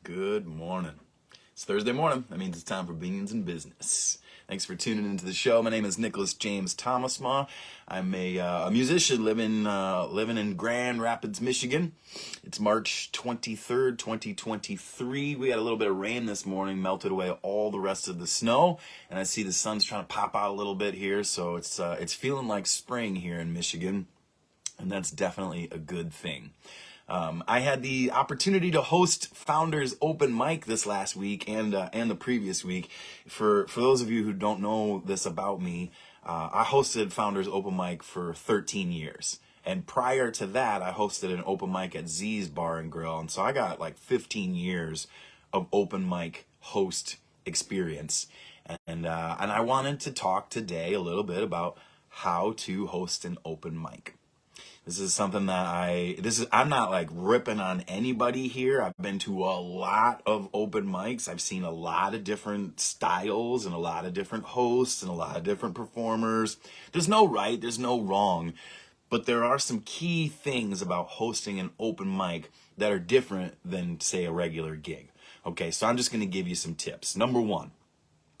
Good morning. It's Thursday morning. That means it's time for Beans and Business. Thanks for tuning into the show. My name is Nicholas James Thomasma. I'm a musician living in Grand Rapids, Michigan. It's March 23rd, 2023. We had a little bit of rain this morning, melted away all the rest of the snow, and I see the sun's trying to pop out a little bit here, so it's feeling like spring here in Michigan, and that's definitely a good thing. I had the opportunity to host Founders Open Mic this last week and the previous week. For those of you who don't know this about me, I hosted Founders Open Mic for 13 years. And prior to that, I hosted an open mic at Z's Bar and Grill. And so I got like 15 years of open mic host experience. And I wanted to talk today a little bit about how to host an open mic. This is something that I'm not like ripping on anybody here. I've been to a lot of open mics. I've seen a lot of different styles and a lot of different hosts and a lot of different performers. There's no right, there's no wrong, but there are some key things about hosting an open mic that are different than, say, a regular gig. Okay, so I'm just going to give you some tips. Number one,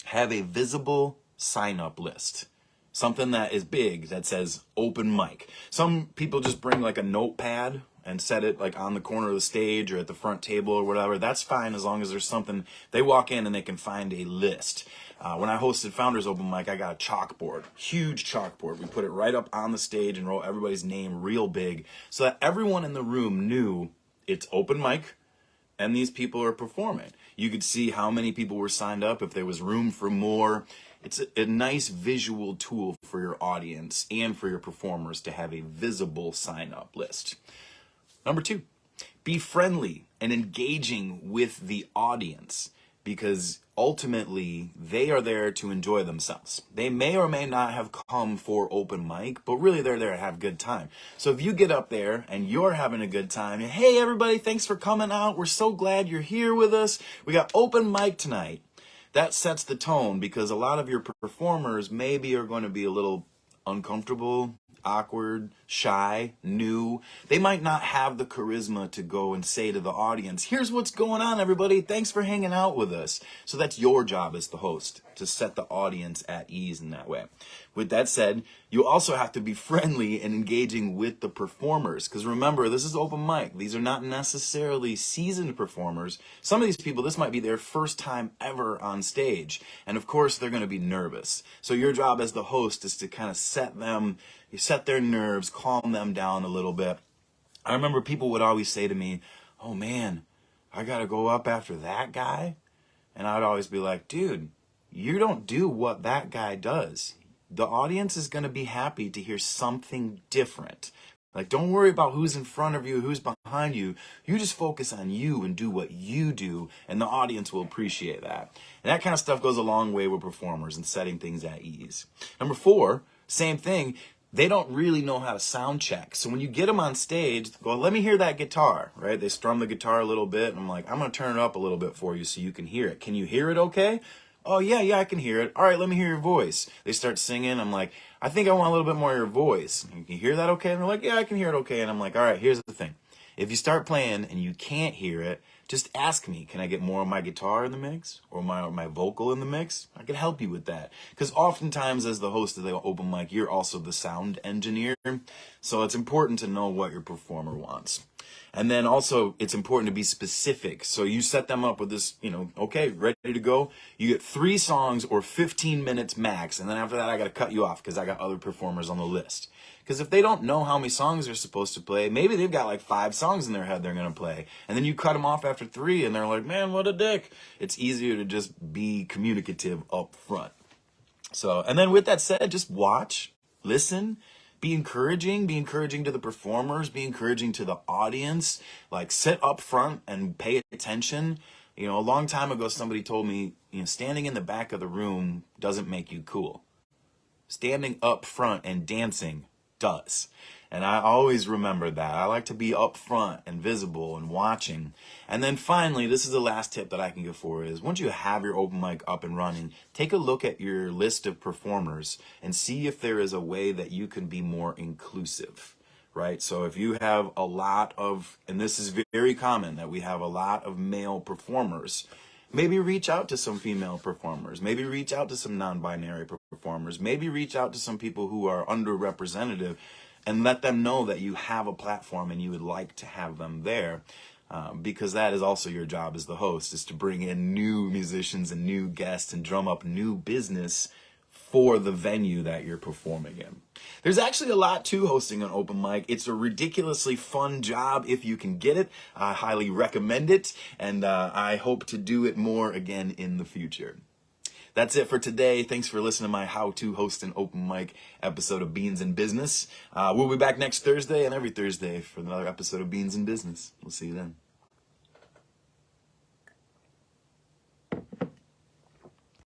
have a visible sign-up list. Something that is big that says open mic. Some people just bring like a notepad and set it like on the corner of the stage or at the front table or whatever. That's fine as long as there's something. They walk in and they can find a list. When I hosted Founders Open Mic, I got a chalkboard, huge chalkboard. We put it right up on the stage and wrote everybody's name real big so that everyone in the room knew it's open mic and these people are performing. You could see how many people were signed up, if there was room for more. It's a nice visual tool for your audience and for your performers to have a visible sign-up list. Number two, be friendly and engaging with the audience because ultimately they are there to enjoy themselves. They may or may not have come for open mic, but really they're there to have a good time. So if you get up there and you're having a good time, and hey everybody, thanks for coming out. We're so glad you're here with us. We got open mic tonight. That sets the tone because a lot of your performers maybe are going to be a little uncomfortable, awkward, shy, new. They might not have the charisma to go and say to the audience, here's what's going on, everybody. Thanks for hanging out with us. So that's your job as the host, to set the audience at ease in that way. With that said, you also have to be friendly and engaging with the performers. Because remember, this is open mic. These are not necessarily seasoned performers. Some of these people, this might be their first time ever on stage. And of course, they're going to be nervous. So your job as the host is to kind of set their nerves, calm them down a little bit. I remember people would always say to me, oh man, I got to go up after that guy. And I'd always be like, dude, you don't do what that guy does. The audience is going to be happy to hear something different. Like, don't worry about who's in front of you, who's behind you. You just focus on you and do what you do, and the audience will appreciate that. And that kind of stuff goes a long way with performers and setting things at ease. Number four, same thing. They don't really know how to sound check. So when you get them on stage, go, let me hear that guitar, right? They strum the guitar a little bit, and I'm like, I'm going to turn it up a little bit for you so you can hear it. Can you hear it okay? Oh, yeah, I can hear it. All right, let me hear your voice. They start singing. I'm like, I think I want a little bit more of your voice. Can you hear that okay? And they're like, yeah, I can hear it okay. And I'm like, all right, here's the thing. If you start playing and you can't hear it, just ask me, can I get more of my guitar in the mix or my vocal in the mix? I can help you with that. Because oftentimes as the host of the open mic, you're also the sound engineer. So it's important to know what your performer wants. And then also it's important to be specific. So you set them up with this, okay, ready to go. You get 3 songs or 15 minutes max. And then after that, I got to cut you off because I got other performers on the list. Because if they don't know how many songs they're supposed to play, maybe they've got like 5 songs in their head they're going to play. And then you cut them off after 3 and they're like, man, what a dick. It's easier to just be communicative up front. So, and then with that said, just watch, listen, be encouraging to the performers, be encouraging to the audience, like sit up front and pay attention. A long time ago, somebody told me, standing in the back of the room doesn't make you cool. Standing up front and dancing does. And I always remember that. I like to be up front and visible and watching. And then finally, this is the last tip that I can give for is once you have your open mic up and running, take a look at your list of performers and see if there is a way that you can be more inclusive. right? So if you have a lot of, and this is very common, that we have a lot of male performers, maybe reach out to some female performers, maybe reach out to some non-binary performers, maybe reach out to some people who are underrepresented and let them know that you have a platform and you would like to have them there. Because that is also your job as the host, is to bring in new musicians and new guests and drum up new business for the venue that you're performing in. There's actually a lot to hosting an open mic. It's a ridiculously fun job if you can get it. I highly recommend it, and I hope to do it more again in the future. That's it for today. Thanks for listening to my How to Host an Open Mic episode of Beans in Business. We'll be back next Thursday and every Thursday for another episode of Beans in Business. We'll see you then.